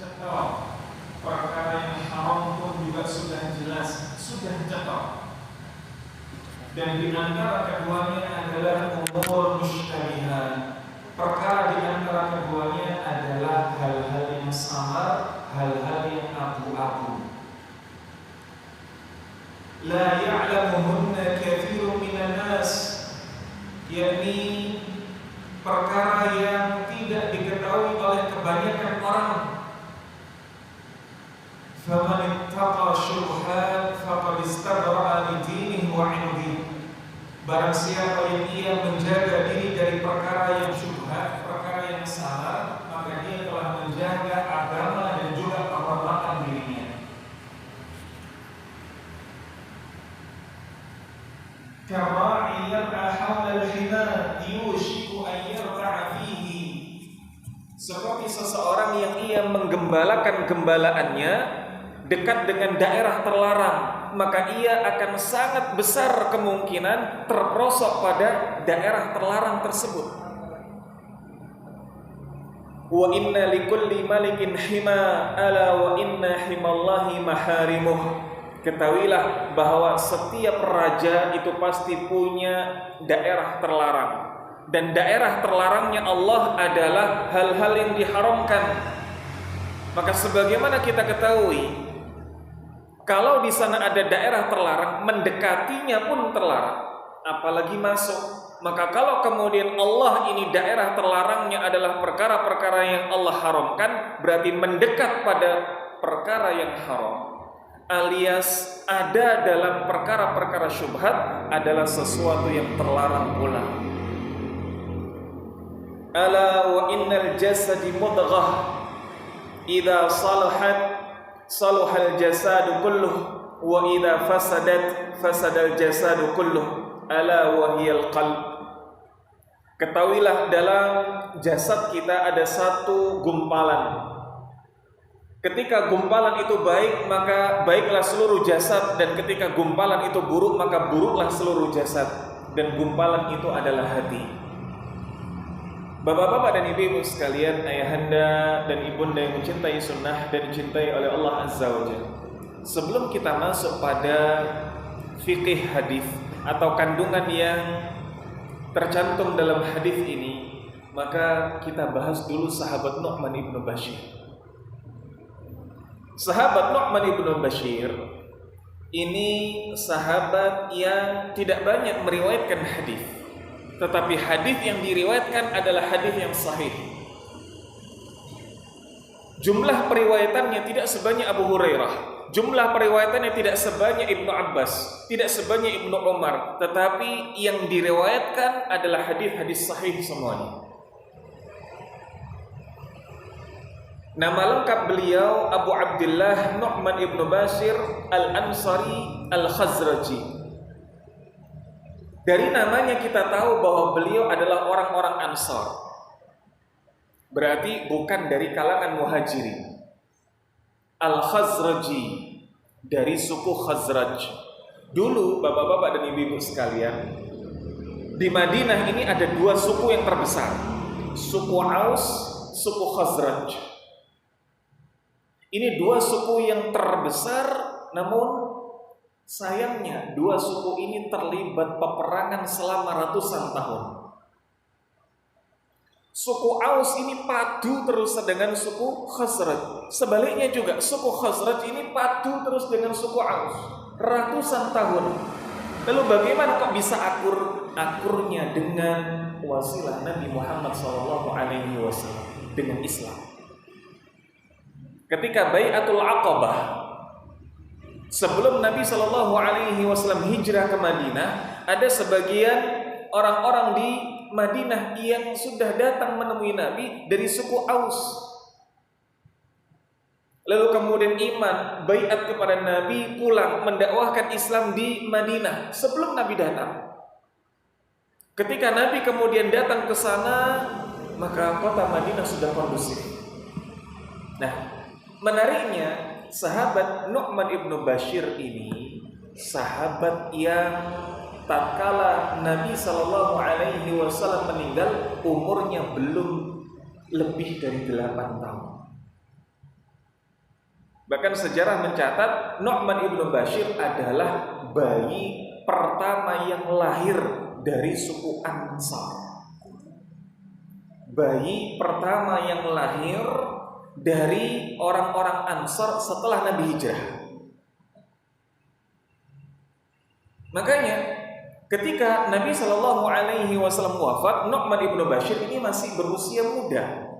cekal. Perkara yang haram pun juga sudah jelas, sudah cekal. Dan di antara keduanya adalah umur musytabihat. Perkara di antara keduanya adalah hal-hal yang samar, hal-hal yang abu-abu. La ya'lamuhunna katsirun minan nas, yakni perkara yang tidak diketahui oleh kebanyakan orang. Faman ittaqa syubhat faqad istabra'a li dinihi wa 'irdihi. Barang siapa yang ia menjaga diri dari perkara yang syubhat, perkara yang salah, maka dia telah menjaga agama dan juga kehormatan dirinya. Kama yar'a hawla al-hima yushiku an yarta'a fihi. Seperti seseorang yang ia menggembalakan gembalaannya dekat dengan daerah terlarang, maka ia akan sangat besar kemungkinan terperosok pada daerah terlarang tersebut. Wa inna likulli malikin hima ala wa inna himallahi maharimuh. Ketahuilah bahwa setiap raja itu pasti punya daerah terlarang, dan daerah terlarangnya Allah adalah hal-hal yang diharamkan. Maka sebagaimana kita ketahui, kalau di sana ada daerah terlarang, mendekatinya pun terlarang, apalagi masuk. Maka kalau kemudian Allah ini daerah terlarangnya adalah perkara-perkara yang Allah haramkan, berarti mendekat pada perkara yang haram, alias ada dalam perkara-perkara syubhat adalah sesuatu yang terlarang pula. Ala wa innal jasadi mudghah idza salahat saluhal jasadu kulluh wa idza fasadat fasadal jasadu kulluh ala wa hiyal qalb. Ketahuilah dalam jasad kita ada satu gumpalan. Ketika gumpalan itu baik, maka baiklah seluruh jasad, dan ketika gumpalan itu buruk, maka buruklah seluruh jasad. Dan gumpalan itu adalah hati. Bapak-bapak dan ibu-ibu sekalian, ayahanda dan ibunda yang mencintai sunnah dan dicintai oleh Allah Azza wa Jalla. Sebelum kita masuk pada fikih hadis atau kandungan yang tercantum dalam hadis ini, maka kita bahas dulu sahabat Nu'man ibnu Bashir. Sahabat Nu'man ibnu Bashir ini sahabat yang tidak banyak meriwayatkan hadis, tetapi hadis yang diriwayatkan adalah hadis yang sahih. Jumlah periwayatannya tidak sebanyak Abu Hurairah, jumlah periwayatannya tidak sebanyak Ibnu Abbas, tidak sebanyak Ibnu Umar, tetapi yang diriwayatkan adalah hadis-hadis sahih semuanya. Nama lengkap beliau Abu Abdullah Nu'man ibnu Bashir Al-Ansari Al-Khazraji. Dari namanya kita tahu bahwa beliau adalah orang-orang Ansar, berarti bukan dari kalangan Muhajirin. Al-Khazraji, dari suku Khazraj. Dulu bapak-bapak dan ibu-ibu sekalian, di Madinah ini ada dua suku yang terbesar, suku Aus, suku Khazraj. Ini dua suku yang terbesar, namun sayangnya dua suku ini terlibat peperangan selama ratusan tahun. Suku Aus ini padu terus dengan suku Khazraj. Sebaliknya juga suku Khazraj ini padu terus dengan suku Aus ratusan tahun. Lalu bagaimana kok bisa akurnya dengan wasilah Nabi Muhammad SAW dengan Islam? Ketika Bai'atul Aqabah, sebelum Nabi SAW hijrah ke Madinah, ada sebagian orang-orang di Madinah yang sudah datang menemui Nabi dari suku Aus. Lalu kemudian iman, baiat kepada Nabi, pulang mendakwahkan Islam di Madinah sebelum Nabi datang. Ketika Nabi kemudian datang ke sana, maka kota Madinah sudah kondusif. Nah, menariknya sahabat Nu'man ibnu Bashir ini sahabat yang tatkala Nabi SAW meninggal, umurnya belum lebih dari 8 tahun. Bahkan sejarah mencatat Nu'man ibnu Bashir adalah bayi pertama yang lahir dari suku Ansar. Bayi pertama yang lahir dari orang-orang Ansar setelah Nabi hijrah. Makanya ketika Nabi Shallallahu Alaihi Wasallam wafat, Nu'man ibnu Bashir ini masih berusia muda.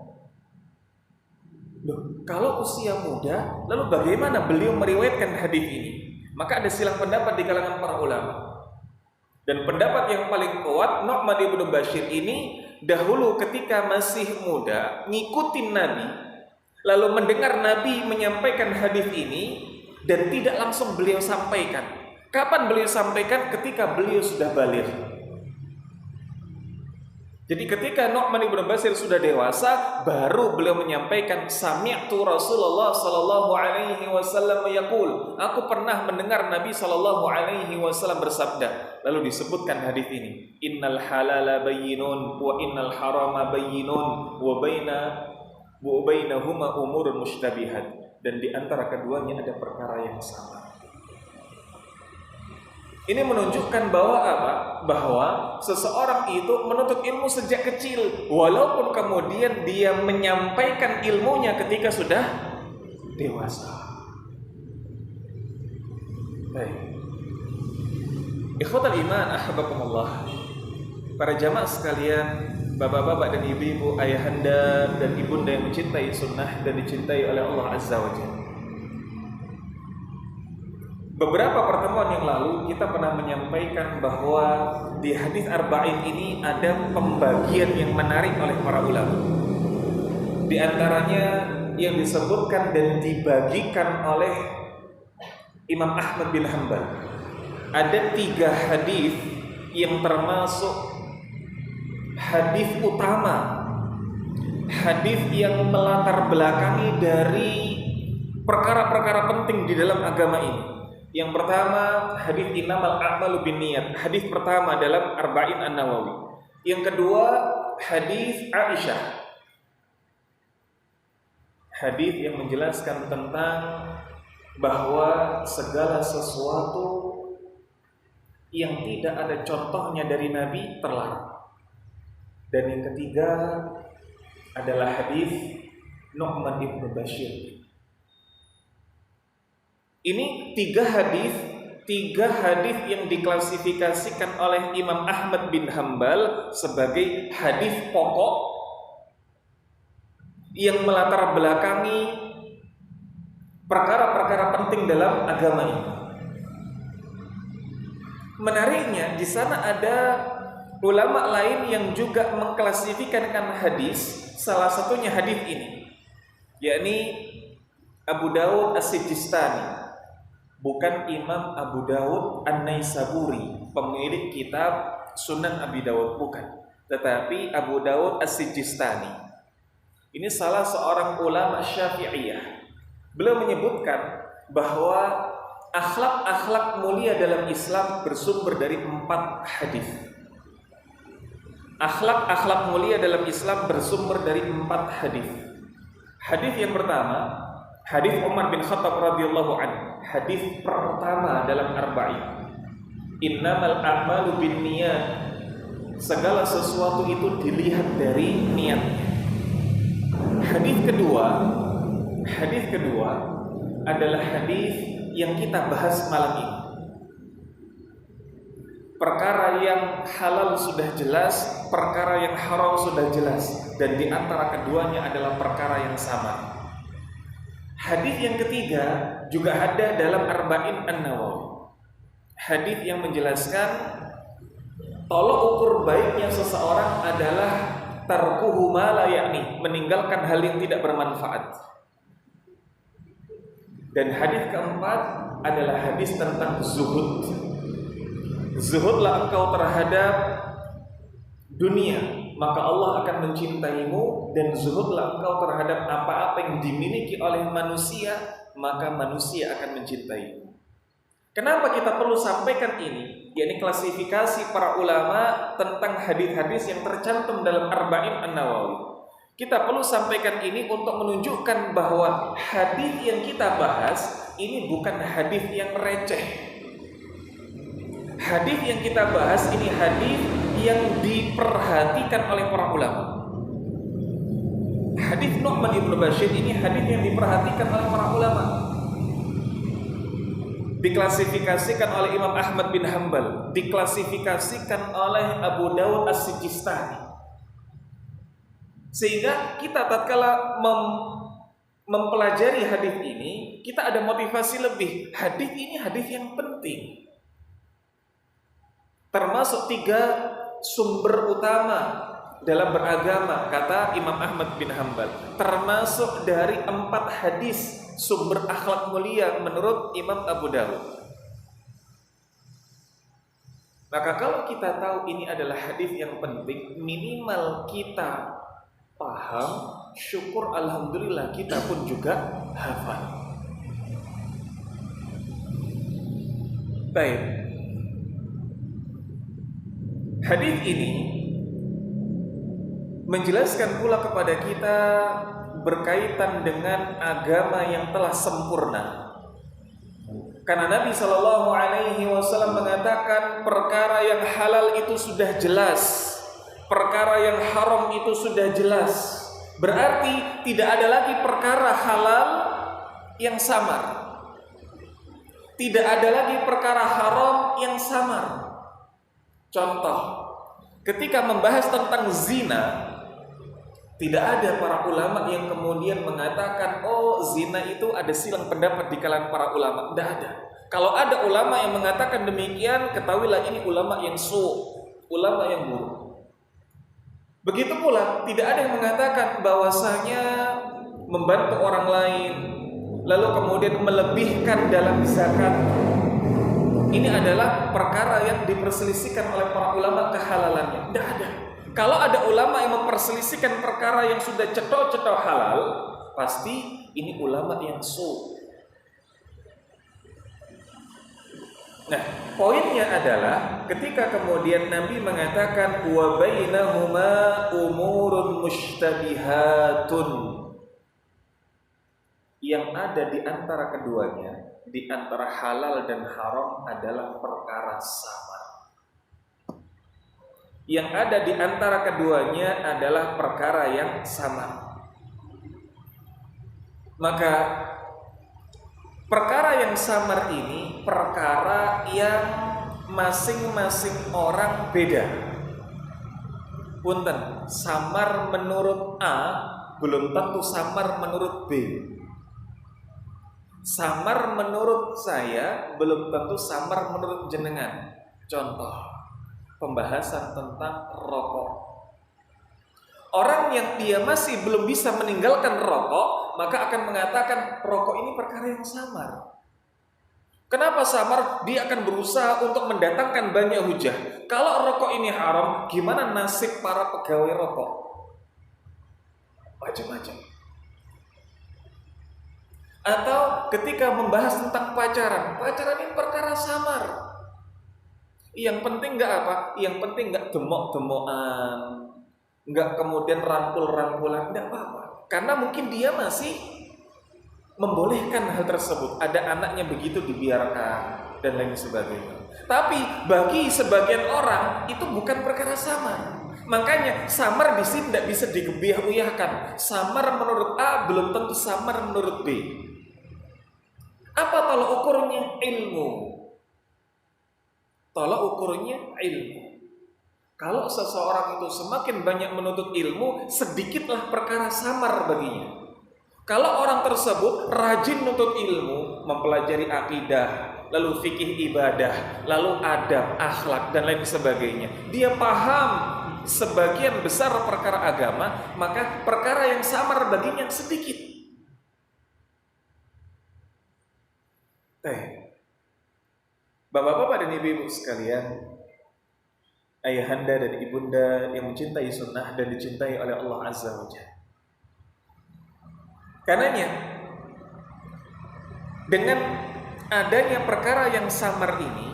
Loh, kalau usia muda, lalu bagaimana beliau meriwayatkan hadis ini? Maka ada silang pendapat di kalangan para ulama. Dan pendapat yang paling kuat, Nu'man ibnu Bashir ini dahulu ketika masih muda ngikutin Nabi, lalu mendengar Nabi menyampaikan hadis ini dan tidak langsung beliau sampaikan. Kapan beliau sampaikan? Ketika beliau sudah baligh. Jadi ketika Nu'man ibnu Bashir sudah dewasa, baru beliau menyampaikan sami'tu Rasulullah sallallahu alaihi wasallam yaqul, aku pernah mendengar Nabi sallallahu alaihi wasallam bersabda. Lalu disebutkan hadis ini, innal halala bayyinun wa innal harama bayyinun wa bainahuma umurun mushtabihat, dan di antara keduanya ada perkara yang sama. Ini menunjukkan bahwa apa? Bahwa seseorang itu menuntut ilmu sejak kecil, walaupun kemudian dia menyampaikan ilmunya ketika sudah dewasa. Baik. Ikhwatal iman, ahbakumullah. Para jamaah sekalian, bapak-bapak dan ibu-ibu, ayahanda dan ibunda yang mencintai sunnah dan dicintai oleh Allah Azza wa Jalla. Beberapa pertemuan yang lalu kita pernah menyampaikan bahwa di hadis arba'in ini ada pembagian yang menarik oleh para ulama. Di antaranya yang disebutkan dan dibagikan oleh Imam Ahmad bin Hanbal. Ada 3 hadis yang termasuk hadis utama, hadis yang melatar belakangi dari perkara-perkara penting di dalam agama ini. Yang pertama, hadis innamal a'malu binniyat. Hadis pertama dalam Arba'in An-Nawawi. Yang kedua, hadis Aisyah. Hadis yang menjelaskan tentang bahwa segala sesuatu yang tidak ada contohnya dari Nabi terlarang. Dan yang ketiga adalah hadis Nu'man ibnu Bashir. Ini 3 hadis yang diklasifikasikan oleh Imam Ahmad bin Hanbal sebagai hadis pokok yang melatar belakangi perkara-perkara penting dalam agama ini. Menariknya, di sana ada ulama lain yang juga mengklasifikasikan hadis, salah satunya hadis ini, yakni Abu Dawud As-Sijistani. Bukan Imam Abu Dawud An-Naisaburi, pemilik kitab Sunan Abi Dawud, bukan. Tetapi Abu Dawud As-Sijistani. Ini salah seorang ulama Syafi'iyah. Beliau menyebutkan bahwa akhlak-akhlak mulia dalam Islam bersumber dari 4 hadis. Akhlak-akhlak mulia dalam Islam bersumber dari 4 hadis. Hadis yang pertama, hadis Umar bin Khattab radhiyallahu anhu. Hadis pertama dalam Arba'in. Innamal a'malu binniyat. Segala sesuatu itu dilihat dari niatnya. Hadis kedua adalah hadis yang kita bahas malam ini. Perkara yang halal sudah jelas, perkara yang haram sudah jelas, dan di antara keduanya adalah perkara yang sama. Hadis yang ketiga juga ada dalam Arba'in An-Nawawi. Hadis yang menjelaskan tolok ukur baiknya seseorang adalah tarkuhu ma la ya'ni, meninggalkan hal yang tidak bermanfaat. Dan hadis keempat adalah hadis tentang zuhud. Zuhudlah engkau terhadap dunia, maka Allah akan mencintaimu, dan zuhudlah engkau terhadap apa-apa yang dimiliki oleh manusia, maka manusia akan mencintaimu. Kenapa kita perlu sampaikan ini? Yakni klasifikasi para ulama tentang hadis-hadis yang tercantum dalam Arba'in An-Nawawi. Kita perlu sampaikan ini untuk menunjukkan bahwa hadis yang kita bahas ini bukan hadis yang receh. Hadis yang kita bahas ini hadis yang diperhatikan oleh para ulama. Hadis Nu'man ibn Bashir ini hadis yang diperhatikan oleh para ulama. Diklasifikasikan oleh Imam Ahmad bin Hanbal, diklasifikasikan oleh Abu Dawud As-Sijistani. Sehingga kita tatkala mempelajari hadis ini, kita ada motivasi lebih. Hadis ini hadis yang penting. Termasuk 3 sumber utama dalam beragama, kata Imam Ahmad bin Hanbal. Termasuk dari 4 hadis sumber akhlak mulia menurut Imam Abu Dawud. Maka kalau kita tahu ini adalah hadis yang penting, minimal kita paham, syukur alhamdulillah kita pun juga hafal. Baik. Hadis ini menjelaskan pula kepada kita berkaitan dengan agama yang telah sempurna. Karena Nabi SAW mengatakan perkara yang halal itu sudah jelas, perkara yang haram itu sudah jelas. Berarti tidak ada lagi perkara halal yang samar, tidak ada lagi perkara haram yang samar. Contoh, ketika membahas tentang zina, tidak ada para ulama yang kemudian mengatakan, oh zina itu ada silang pendapat di kalangan para ulama. Tidak ada. Kalau ada ulama yang mengatakan demikian, ketahuilah ini ulama yang ulama yang buruk. Begitu pula tidak ada yang mengatakan bahwasanya membantu orang lain lalu kemudian melebihkan dalam zakat ini adalah perkara yang diperselisihkan oleh para ulama kehalalannya. Tidak ada. Kalau ada ulama yang memperselisihkan perkara yang sudah cetok-cetok halal, pasti ini ulama yang Nah, poinnya adalah ketika kemudian Nabi mengatakan wa bainahuma umurun mushtabihatun, yang ada di antara keduanya, di antara halal dan haram adalah perkara samar. Yang ada di antara keduanya adalah perkara yang samar. Maka perkara yang samar ini perkara yang masing-masing orang beda. Punten, samar menurut A belum tentu samar menurut B. Samar menurut saya belum tentu samar menurut jenengan. Contoh, pembahasan tentang rokok. Orang yang dia masih belum bisa meninggalkan rokok, maka akan mengatakan rokok ini perkara yang samar. Kenapa samar? Dia akan berusaha untuk mendatangkan banyak hujah. Kalau rokok ini haram, gimana nasib para pegawai rokok? Macam-macam. Atau ketika membahas tentang pacaran ini perkara samar. Yang penting nggak apa? Yang penting nggak gemok-gemokan, nggak kemudian rangkul-rangkulan, nggak apa-apa. Karena mungkin dia masih membolehkan hal tersebut. Ada anaknya begitu dibiarkan dan lain sebagainya. Tapi bagi sebagian orang itu bukan perkara samar. Makanya samar di sini tidak bisa digebiah-uyahkan. Samar menurut A belum tentu samar menurut B. Apa tolak ukurnya? Ilmu. Tolak ukurnya ilmu. Kalau seseorang itu semakin banyak menuntut ilmu, sedikitlah perkara samar baginya. Kalau orang tersebut rajin menuntut ilmu, mempelajari akidah, lalu fikih ibadah, lalu adab, akhlak dan lain sebagainya, dia paham sebagian besar perkara agama, maka perkara yang samar baginya sedikit. Bapak-bapak dan ibu-ibu sekalian, ayahanda dan ibunda yang mencintai sunnah dan dicintai oleh Allah Azza wa Jalla. Karenanya, dengan adanya perkara yang samar ini,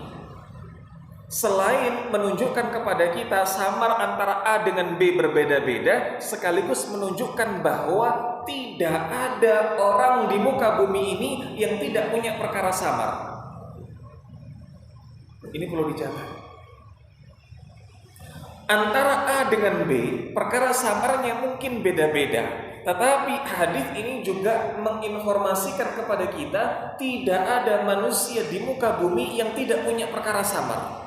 selain menunjukkan kepada kita samar antara A dengan B berbeda-beda, sekaligus menunjukkan bahwa tidak ada orang di muka bumi ini yang tidak punya perkara samar. Ini perlu dicatat. Antara A dengan B, perkara samarnya mungkin beda-beda. Tetapi hadis ini juga menginformasikan kepada kita tidak ada manusia di muka bumi yang tidak punya perkara samar.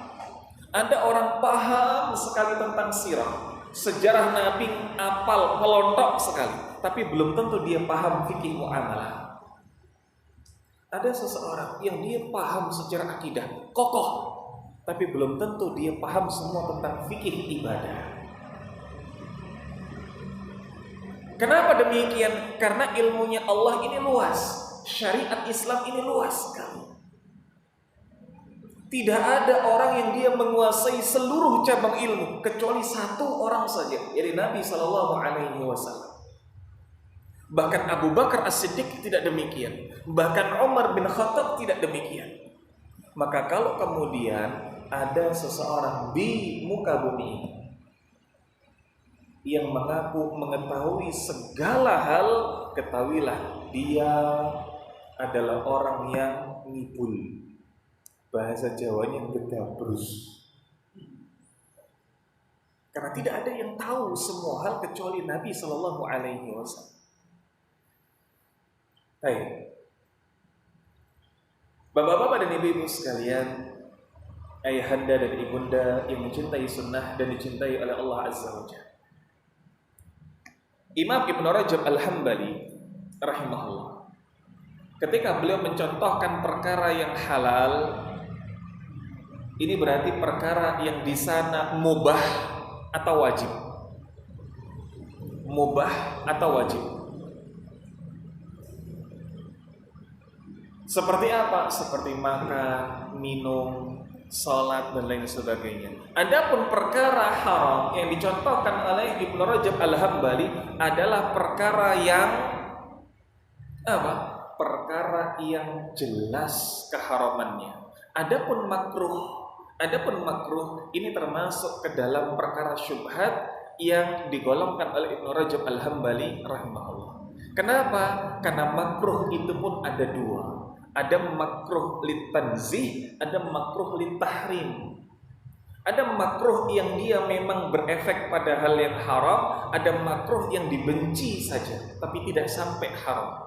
Ada orang paham sekali tentang sirah, sejarah Nabi apal, melontok sekali, tapi belum tentu dia paham fikih muamalah. Ada seseorang yang dia paham sejarah akidah, kokoh, tapi belum tentu dia paham semua tentang fikih ibadah. Kenapa demikian? Karena ilmunya Allah ini luas, syariat Islam ini luas sekali. Tidak ada orang yang dia menguasai seluruh cabang ilmu kecuali satu orang saja, yaitu Nabi SAW. Bahkan Abu Bakar As-Siddiq tidak demikian, bahkan Umar bin Khattab tidak demikian. Maka kalau kemudian ada seseorang di muka bumi ini yang mengaku mengetahui segala hal, ketahuilah dia adalah orang yang ngibul. Bahasa Jawanya gedabrus. Karena tidak ada yang tahu semua hal kecuali Nabi Shallallahu Alaihi Wasallam. Baik, bapak-bapak dan ibu-ibu sekalian, ayahanda dan ibunda yang mencintai sunnah dan dicintai oleh Allah Azza wa Jalla. Imam Ibn Rajab Al-Hambali rahimahullah, ketika beliau mencontohkan perkara yang halal, ini berarti perkara yang di sana mubah atau wajib. Mubah atau wajib. Seperti apa? Seperti makan, minum, salat dan lain sebagainya. Adapun perkara haram yang dicontohkan oleh Ibnu Rajab Al-Hambali adalah perkara yang apa? Perkara yang jelas keharamannya. Adapun makruh ini termasuk ke dalam perkara syubhat yang digolongkan oleh Ibnu Rajab Al-Hambali rahimahullah. Kenapa? Karena makruh itu pun ada dua. Ada makruh litanzih, ada makruh litahrim. Ada makruh yang dia memang berefek pada hal yang haram, ada makruh yang dibenci saja tapi tidak sampai haram.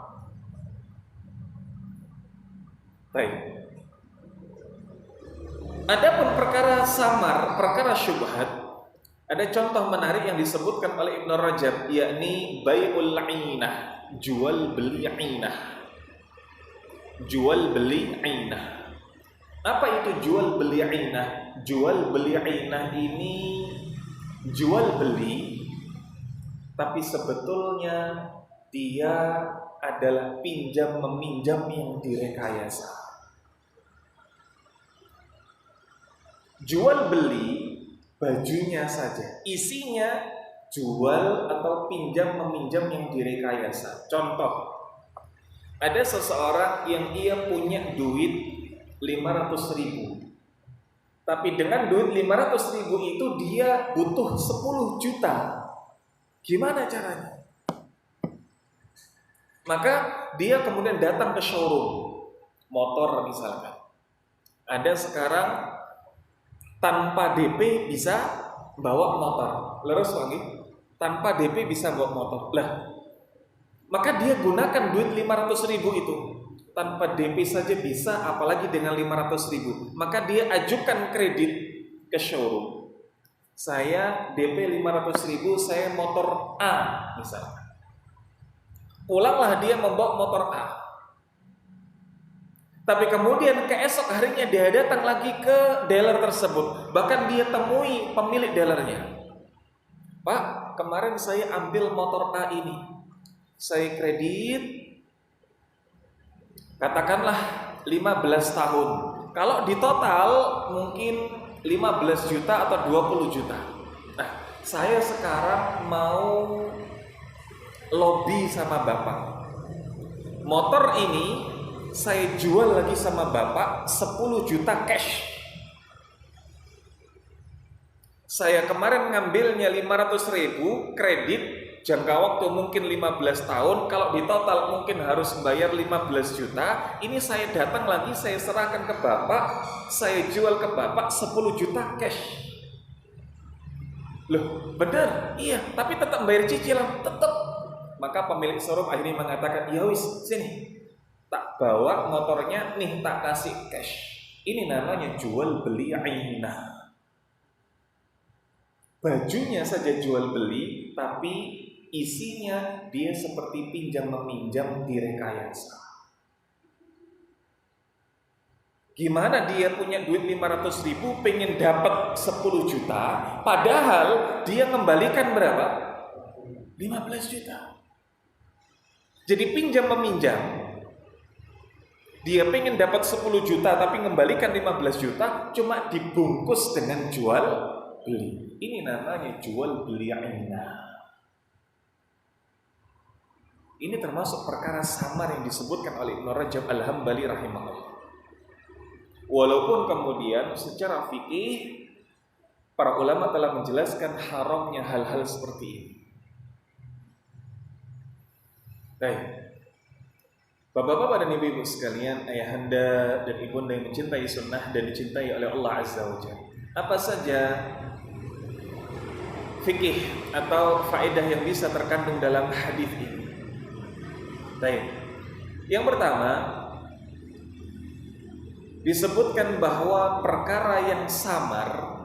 Baik. Adapun perkara samar, perkara syubhat, ada contoh menarik yang disebutkan oleh Ibnu Rajab, yakni bai'ul 'ainah, jual beli 'ainah. Jual beli 'ainah. Apa itu jual beli 'ainah? Jual beli 'ainah ini jual beli, tapi sebetulnya dia adalah pinjam meminjam yang direkayasa. Jual beli bajunya saja, isinya jual atau pinjam meminjam yang direkayasa. Contoh, ada seseorang yang dia punya duit 500.000, tapi dengan duit 500.000 itu dia butuh 10 juta. Gimana caranya? Maka dia kemudian datang ke showroom motor misalkan. Ada sekarang tanpa DP bisa bawa motor. Leres lagi, tanpa DP bisa bawa motor. Lah, maka dia gunakan duit 500.000 itu. Tanpa DP saja bisa, apalagi dengan 500.000. Maka dia ajukan kredit ke showroom. Saya DP 500.000, saya motor A misalnya. Pulanglah dia membawa motor A. Tapi kemudian keesok harinya dia datang lagi ke dealer tersebut. Bahkan dia temui pemilik dealernya. Pak, kemarin saya ambil motor A ini. Saya kredit, katakanlah 15 tahun. Kalau di total mungkin 15 juta atau 20 juta. Nah, saya sekarang mau lobby sama Bapak. Motor ini saya jual lagi sama Bapak 10 juta cash. Saya kemarin ngambilnya 500.000 kredit, jangka waktu mungkin 15 tahun, kalau di total mungkin harus bayar 15 juta. Ini saya datang lagi, saya serahkan ke Bapak, saya jual ke Bapak 10 juta cash. Loh, benar? Iya, tapi tetap bayar cicilan, tetap. Maka pemilik showroom akhirnya mengatakan, ya wis, sini, tak bawa motornya, nih tak kasih cash. Ini namanya jual beli ainah. Bajunya saja jual beli, tapi isinya dia seperti pinjam meminjam direkayasa. Gimana dia punya duit 500.000 pengen dapat 10 juta, padahal dia kembalikan berapa? 15 juta. Jadi pinjam meminjam, dia pengen dapat 10 juta tapi kembalikan 15 juta, cuma dibungkus dengan jual beli. Ini namanya jual beli ainah. Ini termasuk perkara samar yang disebutkan oleh Ibnu Rajab Al-Hambali rahimahullah. Walaupun kemudian secara fikih para ulama telah menjelaskan haramnya hal-hal seperti ini. Baik. Bapak-bapak dan ibu-ibu sekalian, ayahanda dan ibunda yang mencintai sunnah dan dicintai oleh Allah Azza wa Jalla. Apa saja fikih atau faedah yang bisa terkandung dalam hadis ini? Baik. Yang pertama, disebutkan bahwa perkara yang samar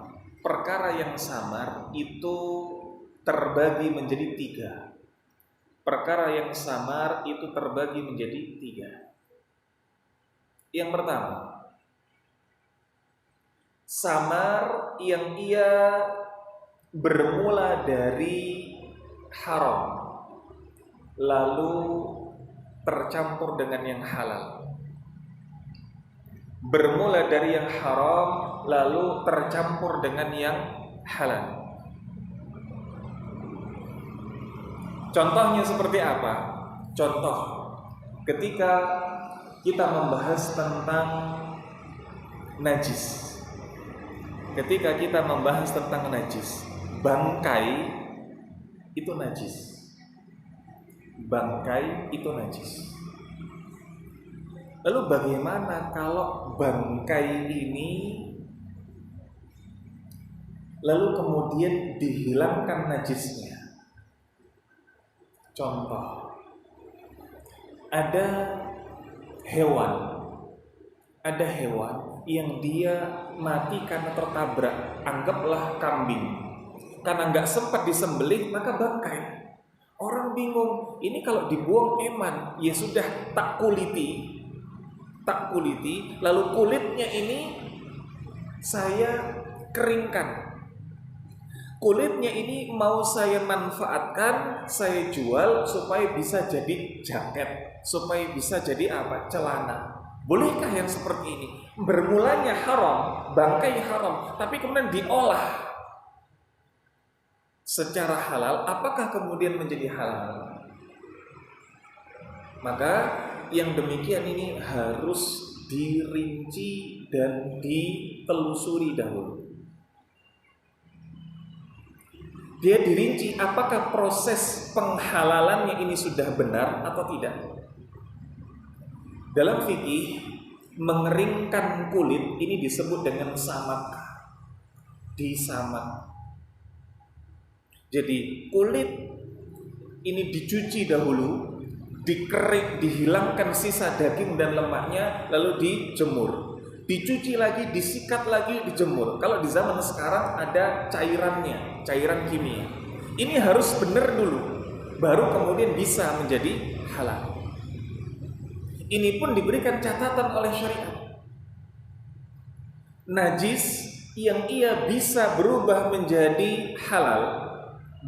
itu terbagi menjadi 3. Perkara yang samar itu terbagi menjadi 3. Yang pertama, samar yang ia bermula dari haram lalu tercampur dengan yang halal. Bermula dari yang haram lalu tercampur dengan yang halal. Contohnya seperti apa? Contoh ketika kita membahas tentang najis. Ketika kita membahas tentang najis, bangkai itu najis. Bangkai itu najis. Lalu bagaimana kalau bangkai ini lalu kemudian dihilangkan najisnya? Contoh, ada hewan yang dia mati karena tertabrak, anggaplah kambing. Karena nggak sempat disembelih, maka bangkai. Orang bingung, ini kalau dibuang eman, ya sudah tak kuliti, lalu kulitnya ini saya keringkan. Kulitnya ini mau saya manfaatkan, saya jual supaya bisa jadi jaket, supaya bisa jadi apa? Celana. Bolehkah yang seperti ini? Bermulanya haram, bangkai haram, tapi kemudian diolah secara halal, apakah kemudian menjadi halal? Maka yang demikian ini harus dirinci dan ditelusuri dahulu. Dia dirinci apakah proses penghalalannya ini sudah benar atau tidak. Dalam fikih, mengeringkan kulit ini disebut dengan samak. Disamak. Jadi kulit ini dicuci dahulu, dikerik, dihilangkan sisa daging dan lemaknya, lalu dijemur. Dicuci lagi, disikat lagi, dijemur. Kalau di zaman sekarang ada cairannya, cairan kimia. Ini harus benar dulu, baru kemudian bisa menjadi halal. Ini pun diberikan catatan oleh syariat. Najis yang ia bisa berubah menjadi halal,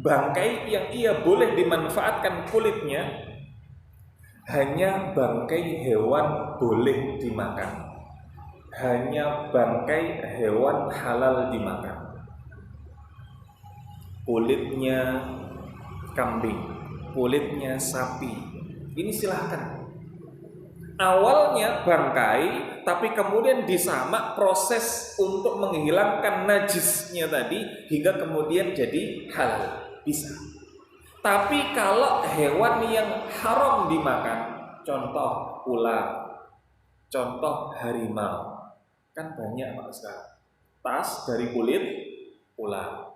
bangkai yang ia boleh dimanfaatkan kulitnya, hanya bangkai hewan boleh dimakan. Hanya bangkai hewan halal dimakan. Kulitnya kambing, kulitnya sapi, ini silahkan. Awalnya bangkai, tapi kemudian disamak proses untuk menghilangkan najisnya tadi hingga kemudian jadi halal, bisa. Tapi kalau hewan yang haram dimakan, contoh ular, contoh harimau, kan banyak Pak sekarang. Tas dari kulit ular,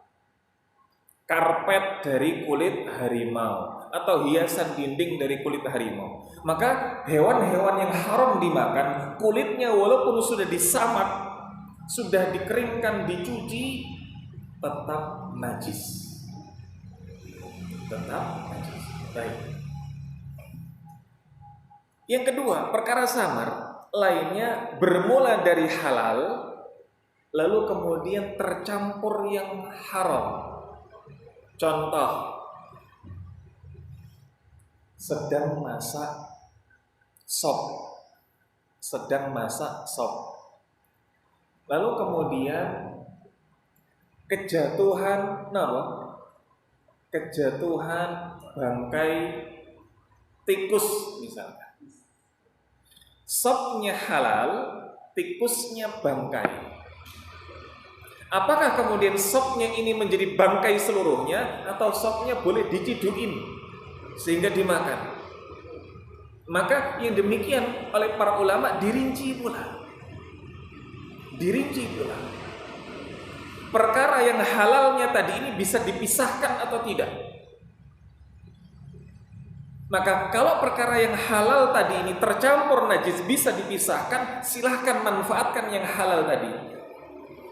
karpet dari kulit harimau, atau hiasan dinding dari kulit harimau. Maka hewan-hewan yang haram dimakan, kulitnya walaupun sudah disamak, sudah dikeringkan, dicuci, tetap najis. Tetap najis. Baik. Yang kedua, perkara samar lainnya bermula dari halal, lalu kemudian tercampur yang haram. Contoh, sedang masak sop, lalu kemudian kejatuhan bangkai tikus misalnya. Sopnya halal, tikusnya bangkai. Apakah kemudian sopnya ini menjadi bangkai seluruhnya, atau sopnya boleh dicidukin sehingga dimakan? Maka yang demikian oleh para ulama dirinci pula. Perkara yang halalnya tadi ini bisa dipisahkan atau tidak. Maka kalau perkara yang halal tadi ini tercampur najis bisa dipisahkan, silahkan manfaatkan yang halal tadi.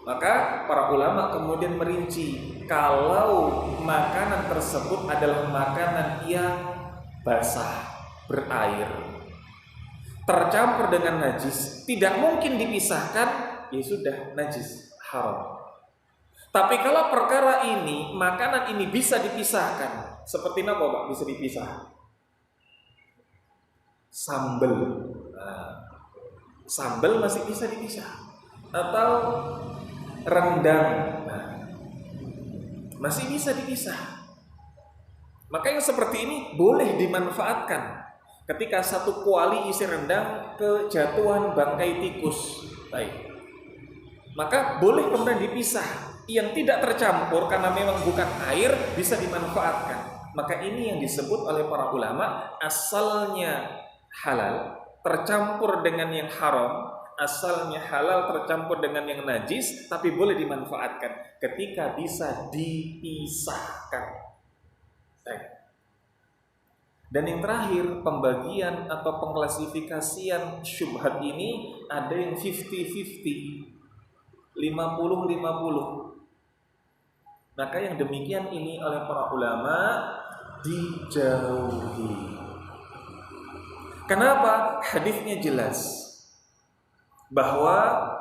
Maka para ulama kemudian merinci, kalau makanan tersebut adalah makanan yang basah, berair, tercampur dengan najis, tidak mungkin dipisahkan, ya sudah najis, haram. Tapi kalau perkara ini, makanan ini bisa dipisahkan, seperti apa Pak bisa dipisah? Sambal, sambal masih bisa dipisah, atau rendang, masih bisa dipisah. Maka yang seperti ini boleh dimanfaatkan. Ketika satu kuali isi rendang kejatuhan bangkai tikus, baik, maka boleh kemudian dipisah. Yang tidak tercampur karena memang bukan air bisa dimanfaatkan. Maka ini yang disebut oleh para ulama asalnya halal tercampur dengan yang haram, asalnya halal tercampur dengan yang najis, tapi boleh dimanfaatkan ketika bisa dipisahkan. Baik. Dan yang terakhir, pembagian atau pengklasifikasian syubhat ini ada yang 50-50, 50-50. Maka yang demikian ini oleh para ulama dijauhi. Kenapa? Hadisnya jelas bahwa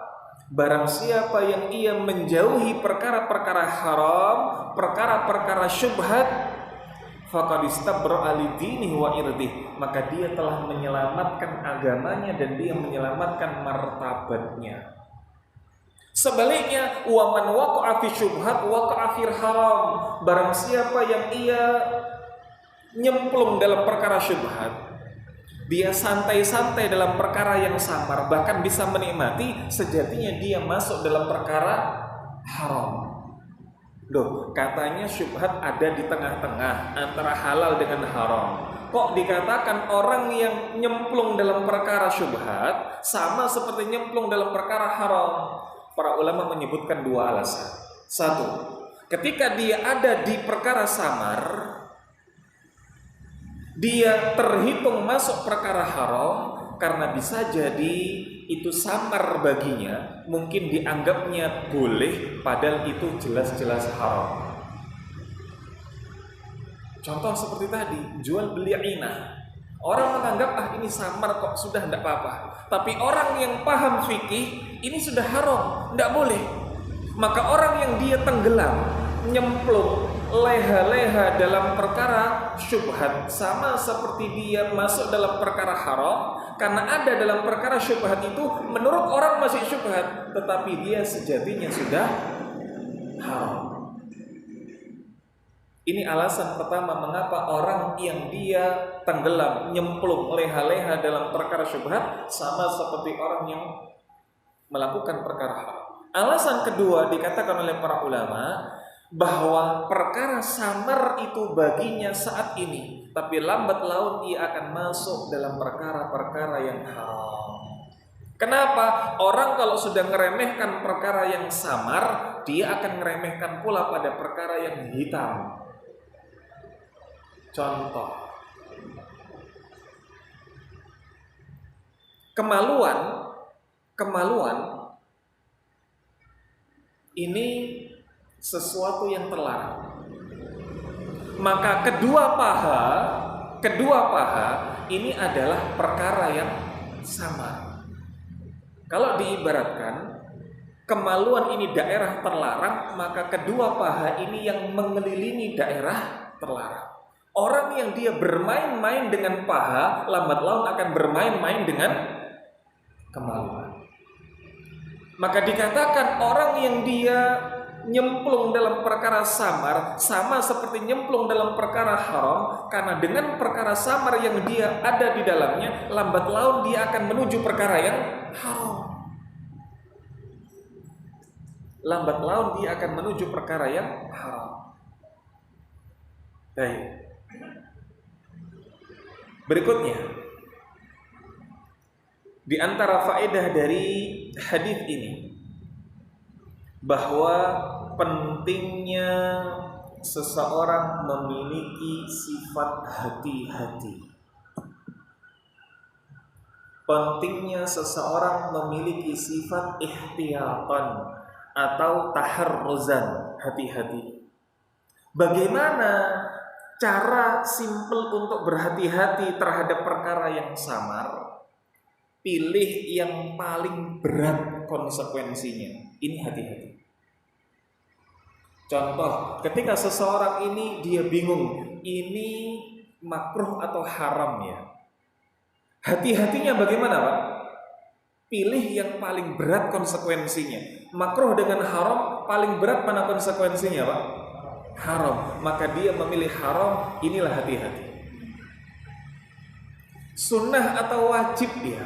barang siapa yang ia menjauhi perkara-perkara haram, perkara-perkara syubhat, faqad istabra'a li dinihi wa irdih, maka dia telah menyelamatkan agamanya dan dia menyelamatkan martabatnya. Sebaliknya, wa man waqa'a fi syubhat waqa'a fil haram, barang siapa yang ia nyemplung dalam perkara syubhat, dia santai-santai dalam perkara yang samar, bahkan bisa menikmati, sejatinya dia masuk dalam perkara haram. Loh, katanya syubhat ada di tengah-tengah antara halal dengan haram. Kok dikatakan orang yang nyemplung dalam perkara syubhat sama seperti nyemplung dalam perkara haram? Para ulama menyebutkan dua alasan. Satu, ketika dia ada di perkara samar, dia terhitung masuk perkara haram karena bisa jadi itu samar baginya, mungkin dianggapnya boleh padahal itu jelas-jelas haram. Contoh seperti tadi, jual beli inah. Orang menganggap ini samar kok, sudah tidak apa-apa. Tapi orang yang paham fikih, ini sudah haram, tidak boleh. Maka orang yang dia tenggelam, nyemplung, leha-leha dalam perkara syubhat, sama seperti dia masuk dalam perkara haram, karena ada dalam perkara syubhat itu menurut orang masih syubhat, tetapi dia sejatinya sudah haram. Ini alasan pertama mengapa orang yang dia tenggelam, nyemplung, leha-leha dalam perkara syubhat sama seperti orang yang melakukan perkara haram. Alasan kedua dikatakan oleh para ulama bahwa perkara samar itu baginya saat ini, tapi lambat laun ia akan masuk dalam perkara-perkara yang haram. Kenapa? Orang kalau sudah ngeremehkan perkara yang samar, dia akan ngeremehkan pula pada perkara yang hitam. Contoh, kemaluan ini sesuatu yang terlarang. Maka kedua paha ini adalah perkara yang samar. Kalau diibaratkan kemaluan ini daerah terlarang, maka kedua paha ini yang mengelilingi daerah terlarang. Orang yang dia bermain-main dengan paha, lambat laun akan bermain-main dengan kemaluan. Maka dikatakan orang yang dia nyemplung dalam perkara samar sama seperti nyemplung dalam perkara haram, karena dengan perkara samar yang dia ada di dalamnya, lambat laun dia akan menuju perkara yang haram. Lambat laun dia akan menuju perkara yang haram. Baik. Berikutnya, di antara faedah dari hadis ini bahwa pentingnya seseorang memiliki sifat hati-hati. Pentingnya seseorang memiliki sifat ihtiyatan atau taharruzan, hati-hati. Bagaimana cara simpel untuk berhati-hati terhadap perkara yang samar? Pilih yang paling berat konsekuensinya. Ini hati-hati. Contoh, ketika seseorang ini dia bingung, ini makruh atau haram ya. Hati-hatinya bagaimana, Pak? Pilih yang paling berat konsekuensinya. Makruh dengan haram, paling berat mana konsekuensinya, Pak? Haram. Maka dia memilih haram, inilah hati-hati. Sunnah atau wajib dia.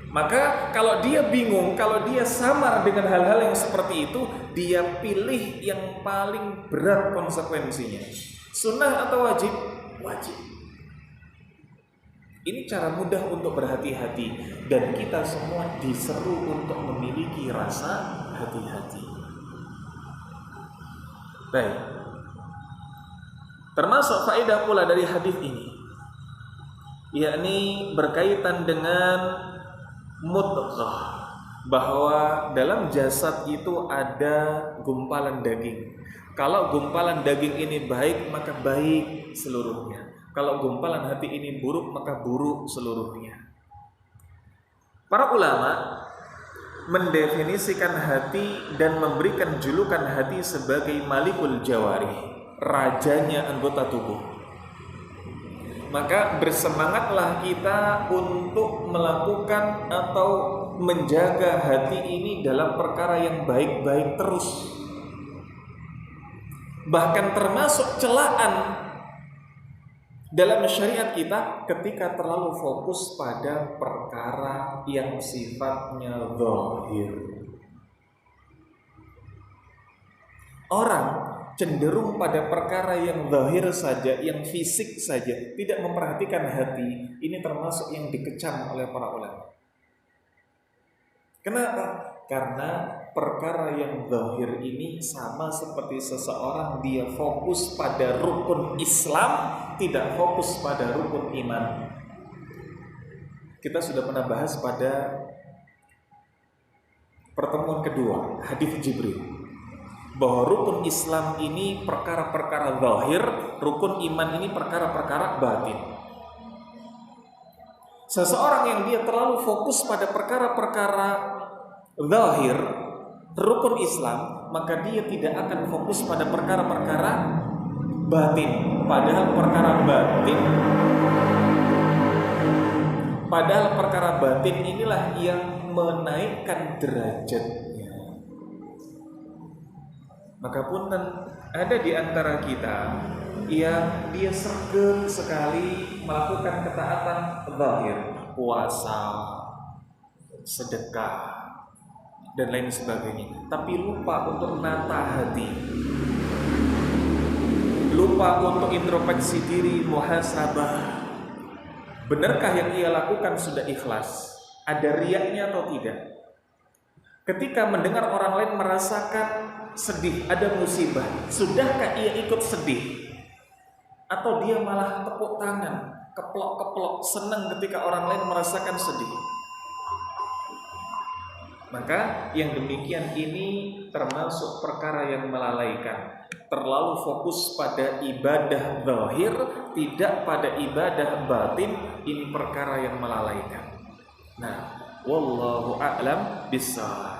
Maka kalau dia bingung, kalau dia samar dengan hal-hal yang seperti itu, dia pilih yang paling berat konsekuensinya. Sunnah atau wajib? Wajib. Ini cara mudah untuk berhati-hati, dan kita semua diseru untuk memiliki rasa hati-hati. Baik. Termasuk faedah pula dari hadis ini, yakni berkaitan dengan mudghah, bahwa dalam jasad itu ada gumpalan daging. Kalau gumpalan daging ini baik, maka baik seluruhnya. Kalau gumpalan hati ini buruk, maka buruk seluruhnya. Para ulama mendefinisikan hati dan memberikan julukan hati sebagai malikul jawarih, rajanya anggota tubuh. Maka bersemangatlah kita untuk melakukan atau menjaga hati ini dalam perkara yang baik-baik terus. Bahkan termasuk celaan dalam syariat kita ketika terlalu fokus pada perkara yang sifatnya zahir. Orang cenderung pada perkara yang zahir saja, yang fisik saja, tidak memperhatikan hati. Ini termasuk yang dikecam oleh para ulama. Kenapa? Karena perkara yang zahir ini sama seperti seseorang dia fokus pada rukun Islam, tidak fokus pada rukun iman. Kita sudah pernah bahas pada pertemuan kedua, hadis Jibril, bahwa rukun Islam ini perkara-perkara zahir, rukun iman ini perkara-perkara batin. Seseorang yang dia terlalu fokus pada perkara-perkara zahir, rukun Islam, maka dia tidak akan fokus pada perkara-perkara batin. Padahal perkara batin inilah yang menaikkan derajatnya. Maka punten Ada di antara kita yang dia sergap sekali melakukan ketaatan zahir, puasa, sedekah, dan lain sebagainya, tapi lupa untuk menata hati, lupa untuk introspeksi diri, muhasabah. Benarkah yang ia lakukan sudah ikhlas? Ada riaknya atau tidak? Ketika mendengar orang lain merasakan sedih, ada musibah, sudahkah ia ikut sedih? Atau dia malah tepuk tangan, keplok-keplok, senang ketika orang lain merasakan sedih? Maka yang demikian ini termasuk perkara yang melalaikan. Terlalu fokus pada ibadah zahir, tidak pada ibadah batin. Ini perkara yang melalaikan. Nah, wallahu a'lam bishawab.